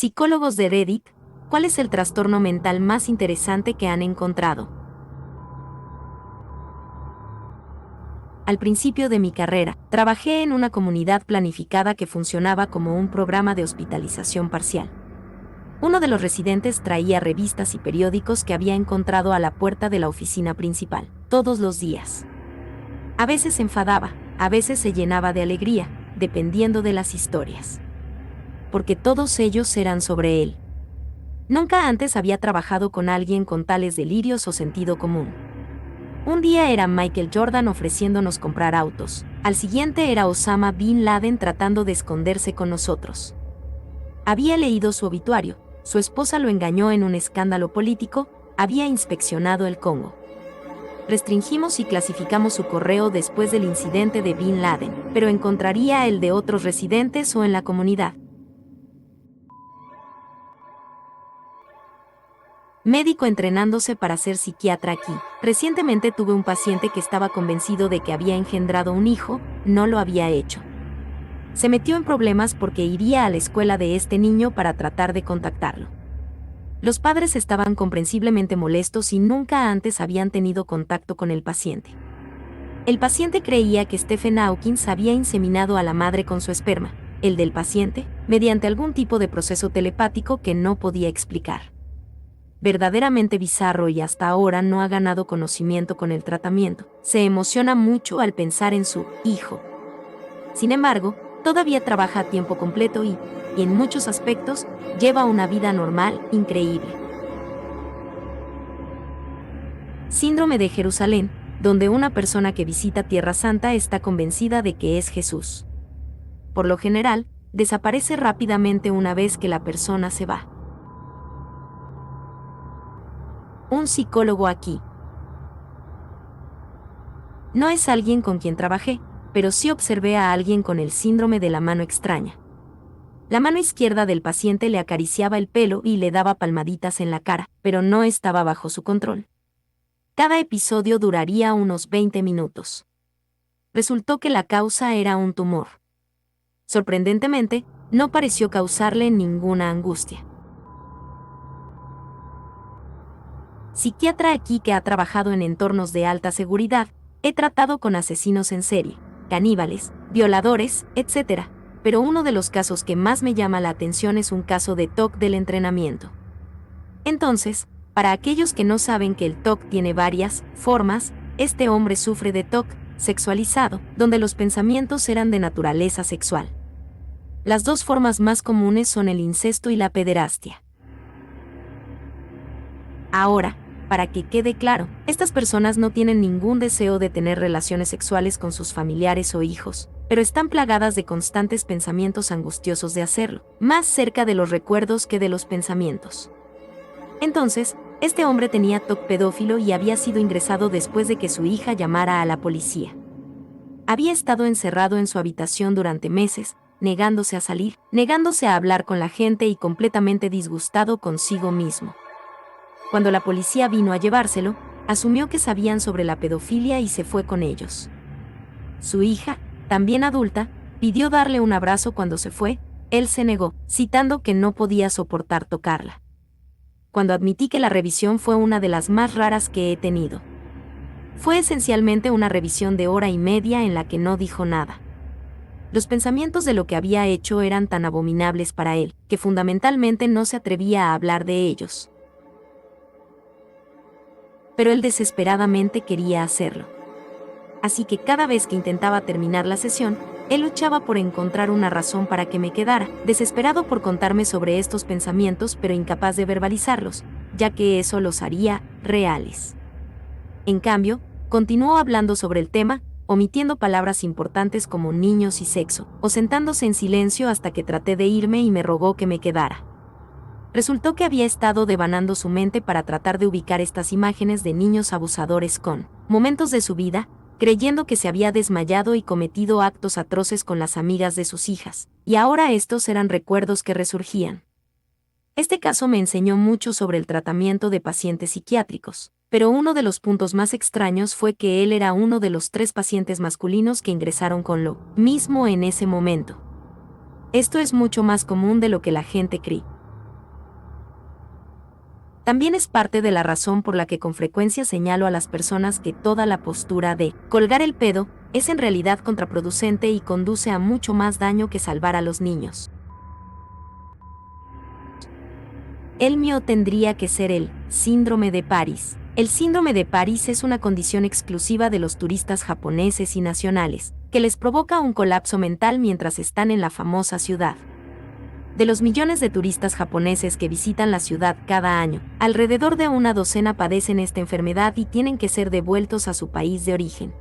Psicólogos de Reddit, ¿cuál es el trastorno mental más interesante que han encontrado? Al principio de mi carrera, trabajé en una comunidad planificada que funcionaba como un programa de hospitalización parcial. Uno de los residentes traía revistas y periódicos que había encontrado a la puerta de la oficina principal, todos los días. A veces se enfadaba, a veces se llenaba de alegría, dependiendo de las historias. Porque todos ellos eran sobre él. Nunca antes había trabajado con alguien con tales delirios o sentido común. Un día era Michael Jordan ofreciéndonos comprar autos, al siguiente era Osama Bin Laden tratando de esconderse con nosotros. Había leído su obituario, su esposa lo engañó en un escándalo político, había inspeccionado el Congo. Restringimos y clasificamos su correo después del incidente de Bin Laden, pero encontraría el de otros residentes o en la comunidad. Médico entrenándose para ser psiquiatra aquí. Recientemente tuve un paciente que estaba convencido de que había engendrado un hijo, no lo había hecho. Se metió en problemas porque iría a la escuela de este niño para tratar de contactarlo. Los padres estaban comprensiblemente molestos y nunca antes habían tenido contacto con el paciente. El paciente creía que Stephen Hawking había inseminado a la madre con su esperma, el del paciente, mediante algún tipo de proceso telepático que no podía explicar. Verdaderamente bizarro y hasta ahora no ha ganado conocimiento con el tratamiento. Se emociona mucho al pensar en su hijo. Sin embargo, todavía trabaja a tiempo completo y en muchos aspectos, lleva una vida normal, increíble. Síndrome de Jerusalén, donde una persona que visita Tierra Santa está convencida de que es Jesús. Por lo general, desaparece rápidamente una vez que la persona se va. Un psicólogo aquí. No es alguien con quien trabajé, pero sí observé a alguien con el síndrome de la mano extraña. La mano izquierda del paciente le acariciaba el pelo y le daba palmaditas en la cara, pero no estaba bajo su control. Cada episodio duraría unos 20 minutos. Resultó que la causa era un tumor. Sorprendentemente, no pareció causarle ninguna angustia. Psiquiatra aquí que ha trabajado en entornos de alta seguridad, he tratado con asesinos en serie, caníbales, violadores, etc. Pero uno de los casos que más me llama la atención es un caso de TOC del entrenamiento. Entonces, para aquellos que no saben que el TOC tiene varias formas, este hombre sufre de TOC sexualizado, donde los pensamientos eran de naturaleza sexual. Las dos formas más comunes son el incesto y la pederastia. Ahora, para que quede claro, estas personas no tienen ningún deseo de tener relaciones sexuales con sus familiares o hijos, pero están plagadas de constantes pensamientos angustiosos de hacerlo, más cerca de los recuerdos que de los pensamientos. Entonces, este hombre tenía TOC pedófilo y había sido ingresado después de que su hija llamara a la policía. Había estado encerrado en su habitación durante meses, negándose a salir, negándose a hablar con la gente y completamente disgustado consigo mismo. Cuando la policía vino a llevárselo, asumió que sabían sobre la pedofilia y se fue con ellos. Su hija, también adulta, pidió darle un abrazo cuando se fue, él se negó, citando que no podía soportar tocarla. Cuando admití que la revisión fue una de las más raras que he tenido. Fue esencialmente una revisión de 1 hora y media en la que no dijo nada. Los pensamientos de lo que había hecho eran tan abominables para él, que fundamentalmente no se atrevía a hablar de ellos. Pero él desesperadamente quería hacerlo. Así que cada vez que intentaba terminar la sesión, él luchaba por encontrar una razón para que me quedara, desesperado por contarme sobre estos pensamientos pero incapaz de verbalizarlos, ya que eso los haría reales. En cambio, continuó hablando sobre el tema, omitiendo palabras importantes como niños y sexo, o sentándose en silencio hasta que traté de irme y me rogó que me quedara. Resultó que había estado devanando su mente para tratar de ubicar estas imágenes de niños abusadores con momentos de su vida, creyendo que se había desmayado y cometido actos atroces con las amigas de sus hijas, y ahora estos eran recuerdos que resurgían. Este caso me enseñó mucho sobre el tratamiento de pacientes psiquiátricos, pero uno de los puntos más extraños fue que él era uno de los 3 pacientes masculinos que ingresaron con lo mismo en ese momento. Esto es mucho más común de lo que la gente cree. También es parte de la razón por la que con frecuencia señalo a las personas que toda la postura de colgar el pedo es en realidad contraproducente y conduce a mucho más daño que salvar a los niños. El mío tendría que ser el síndrome de París. El síndrome de París es una condición exclusiva de los turistas japoneses y nacionales, que les provoca un colapso mental mientras están en la famosa ciudad. De los millones de turistas japoneses que visitan la ciudad cada año, alrededor de una docena padecen esta enfermedad y tienen que ser devueltos a su país de origen.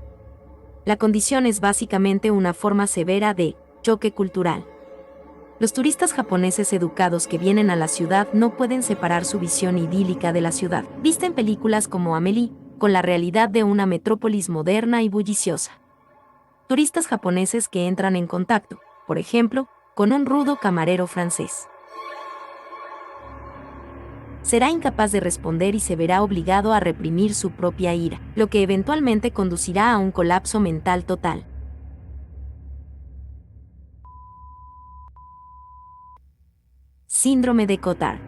La condición es básicamente una forma severa de choque cultural. Los turistas japoneses educados que vienen a la ciudad no pueden separar su visión idílica de la ciudad, vista en películas como Amélie, con la realidad de una metrópolis moderna y bulliciosa. Turistas japoneses que entran en contacto, por ejemplo, con un rudo camarero francés. Será incapaz de responder y se verá obligado a reprimir su propia ira, lo que eventualmente conducirá a un colapso mental total. Síndrome de Cotard,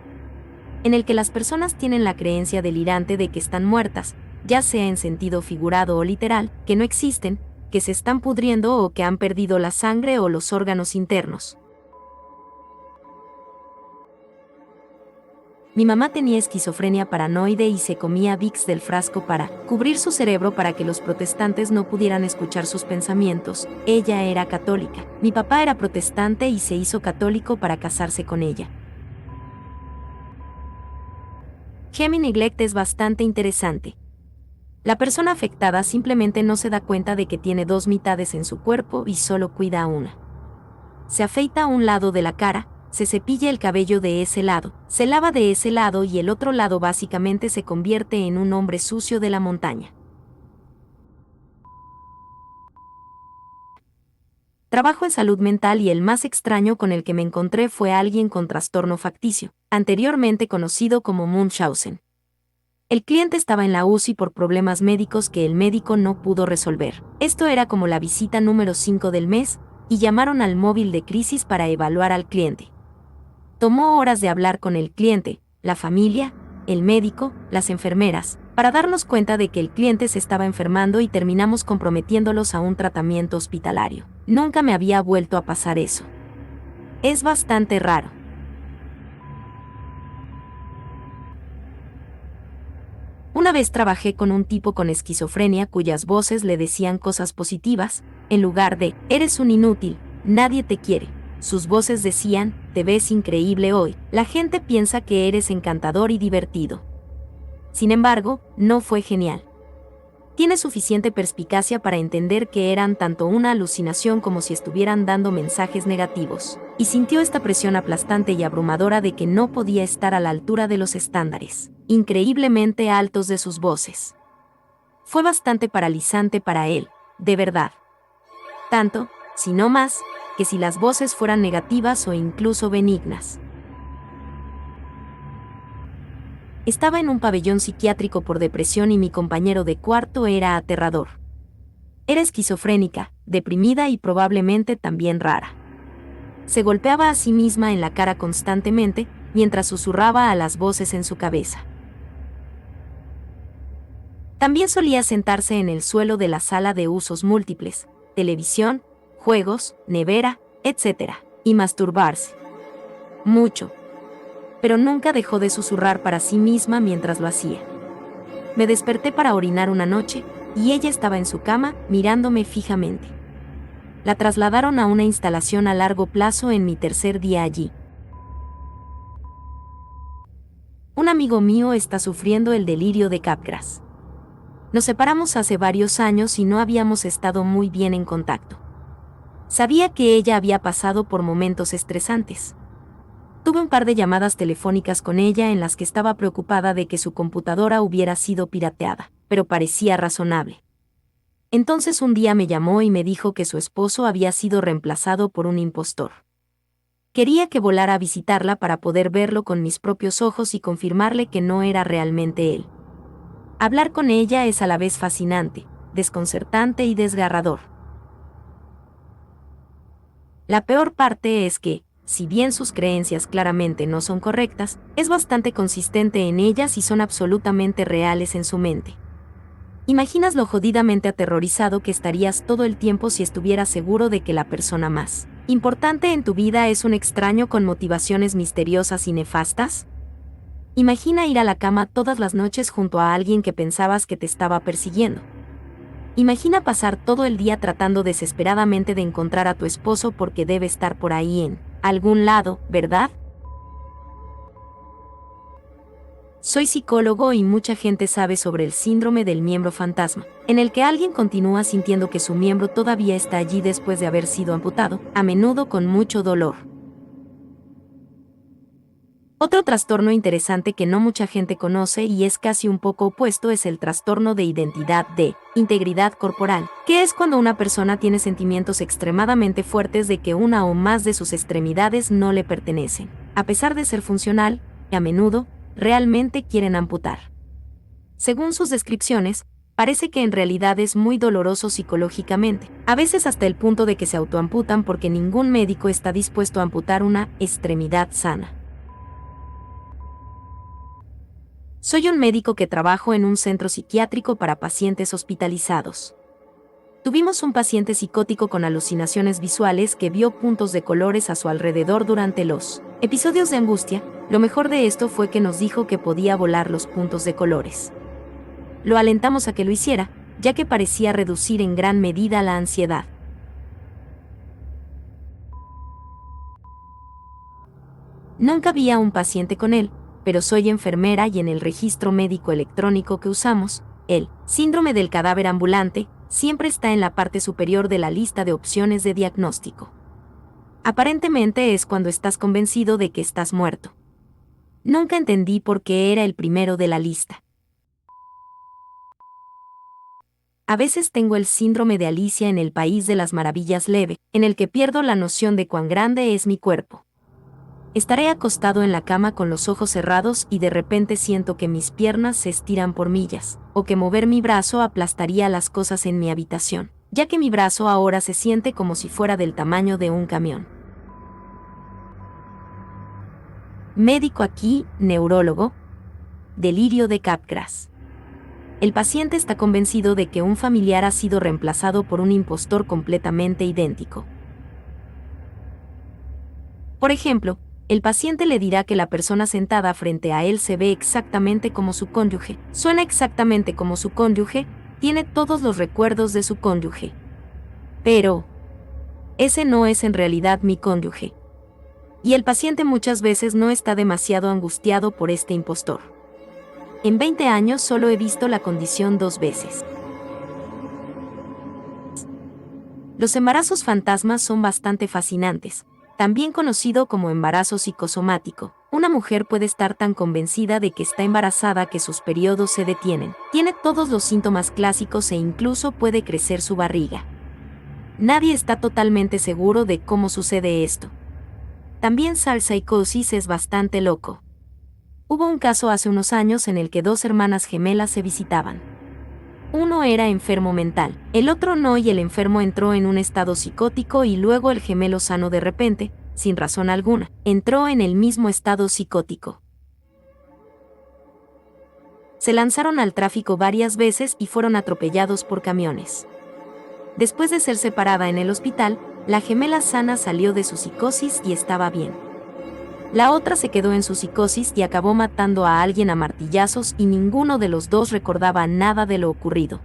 en el que las personas tienen la creencia delirante de que están muertas, ya sea en sentido figurado o literal, que no existen, que se están pudriendo o que han perdido la sangre o los órganos internos. Mi mamá tenía esquizofrenia paranoide y se comía Vicks del frasco para cubrir su cerebro para que los protestantes no pudieran escuchar sus pensamientos. Ella era católica. Mi papá era protestante y se hizo católico para casarse con ella. Hemi neglect es bastante interesante. La persona afectada simplemente no se da cuenta de que tiene dos mitades en su cuerpo y solo cuida una. Se afeita un lado de la cara, se cepilla el cabello de ese lado, se lava de ese lado y el otro lado básicamente se convierte en un hombre sucio de la montaña. Trabajo en salud mental y el más extraño con el que me encontré fue alguien con trastorno facticio, anteriormente conocido como Munchausen. El cliente estaba en la UCI por problemas médicos que el médico no pudo resolver. Esto era como la visita número 5 del mes, y llamaron al móvil de crisis para evaluar al cliente. Tomó horas de hablar con el cliente, la familia, el médico, las enfermeras, para darnos cuenta de que el cliente se estaba enfermando y terminamos comprometiéndolos a un tratamiento hospitalario. Nunca me había vuelto a pasar eso. Es bastante raro. Una vez trabajé con un tipo con esquizofrenia cuyas voces le decían cosas positivas, en lugar de, eres un inútil, nadie te quiere. Sus voces decían, te ves increíble hoy, la gente piensa que eres encantador y divertido. Sin embargo, no fue genial. Tiene suficiente perspicacia para entender que eran tanto una alucinación como si estuvieran dando mensajes negativos, y sintió esta presión aplastante y abrumadora de que no podía estar a la altura de los estándares, increíblemente altos de sus voces. Fue bastante paralizante para él, de verdad. Tanto, si no más, que si las voces fueran negativas o incluso benignas. Estaba en un pabellón psiquiátrico por depresión y mi compañero de cuarto era aterrador. Era esquizofrénica, deprimida y probablemente también rara. Se golpeaba a sí misma en la cara constantemente, mientras susurraba a las voces en su cabeza. También solía sentarse en el suelo de la sala de usos múltiples, televisión, juegos, nevera, etc., y masturbarse. Mucho. Pero nunca dejó de susurrar para sí misma mientras lo hacía. Me desperté para orinar una noche, y ella estaba en su cama, mirándome fijamente. La trasladaron a una instalación a largo plazo en mi tercer día allí. Un amigo mío está sufriendo el delirio de Capgras. Nos separamos hace varios años y no habíamos estado muy bien en contacto. Sabía que ella había pasado por momentos estresantes. Tuve un par de llamadas telefónicas con ella en las que estaba preocupada de que su computadora hubiera sido pirateada, pero parecía razonable. Entonces un día me llamó y me dijo que su esposo había sido reemplazado por un impostor. Quería que volara a visitarla para poder verlo con mis propios ojos y confirmarle que no era realmente él. Hablar con ella es a la vez fascinante, desconcertante y desgarrador. La peor parte es que, si bien sus creencias claramente no son correctas, es bastante consistente en ellas y son absolutamente reales en su mente. Imaginas lo jodidamente aterrorizado que estarías todo el tiempo si estuvieras seguro de que la persona más importante en tu vida es un extraño con motivaciones misteriosas y nefastas. Imagina ir a la cama todas las noches junto a alguien que pensabas que te estaba persiguiendo. Imagina pasar todo el día tratando desesperadamente de encontrar a tu esposo porque debe estar por ahí en algún lado, ¿verdad? Soy psicólogo y mucha gente sabe sobre el síndrome del miembro fantasma, en el que alguien continúa sintiendo que su miembro todavía está allí después de haber sido amputado, a menudo con mucho dolor. Otro trastorno interesante que no mucha gente conoce y es casi un poco opuesto es el trastorno de identidad de integridad corporal, que es cuando una persona tiene sentimientos extremadamente fuertes de que una o más de sus extremidades no le pertenecen, a pesar de ser funcional, y a menudo, realmente quieren amputar. Según sus descripciones, parece que en realidad es muy doloroso psicológicamente, a veces hasta el punto de que se autoamputan porque ningún médico está dispuesto a amputar una extremidad sana. Soy un médico que trabajo en un centro psiquiátrico para pacientes hospitalizados. Tuvimos un paciente psicótico con alucinaciones visuales que vio puntos de colores a su alrededor durante los episodios de angustia. Lo mejor de esto fue que nos dijo que podía volar los puntos de colores. Lo alentamos a que lo hiciera, ya que parecía reducir en gran medida la ansiedad. Nunca vi a un paciente con él, pero soy enfermera y en el registro médico electrónico que usamos, el síndrome del cadáver ambulante siempre está en la parte superior de la lista de opciones de diagnóstico. Aparentemente es cuando estás convencido de que estás muerto. Nunca entendí por qué era el primero de la lista. A veces tengo el síndrome de Alicia en el País de las Maravillas leve, en el que pierdo la noción de cuán grande es mi cuerpo. Estaré acostado en la cama con los ojos cerrados y de repente siento que mis piernas se estiran por millas, o que mover mi brazo aplastaría las cosas en mi habitación, ya que mi brazo ahora se siente como si fuera del tamaño de un camión. Médico aquí, neurólogo. Delirio de Capgras. El paciente está convencido de que un familiar ha sido reemplazado por un impostor completamente idéntico. Por ejemplo, el paciente le dirá que la persona sentada frente a él se ve exactamente como su cónyuge, suena exactamente como su cónyuge, tiene todos los recuerdos de su cónyuge. Pero ese no es en realidad mi cónyuge. Y el paciente muchas veces no está demasiado angustiado por este impostor. En 20 años solo he visto la condición 2 veces. Los embarazos fantasmas son bastante fascinantes. También conocido como embarazo psicosomático, una mujer puede estar tan convencida de que está embarazada que sus periodos se detienen, tiene todos los síntomas clásicos e incluso puede crecer su barriga. Nadie está totalmente seguro de cómo sucede esto. También psicosis es bastante loco. Hubo un caso hace unos años en el que 2 hermanas gemelas se visitaban. Uno era enfermo mental, el otro no, y el enfermo entró en un estado psicótico y luego el gemelo sano de repente, sin razón alguna, entró en el mismo estado psicótico. Se lanzaron al tráfico varias veces y fueron atropellados por camiones. Después de ser separada en el hospital, la gemela sana salió de su psicosis y estaba bien. La otra se quedó en su psicosis y acabó matando a alguien a martillazos y ninguno de los dos recordaba nada de lo ocurrido.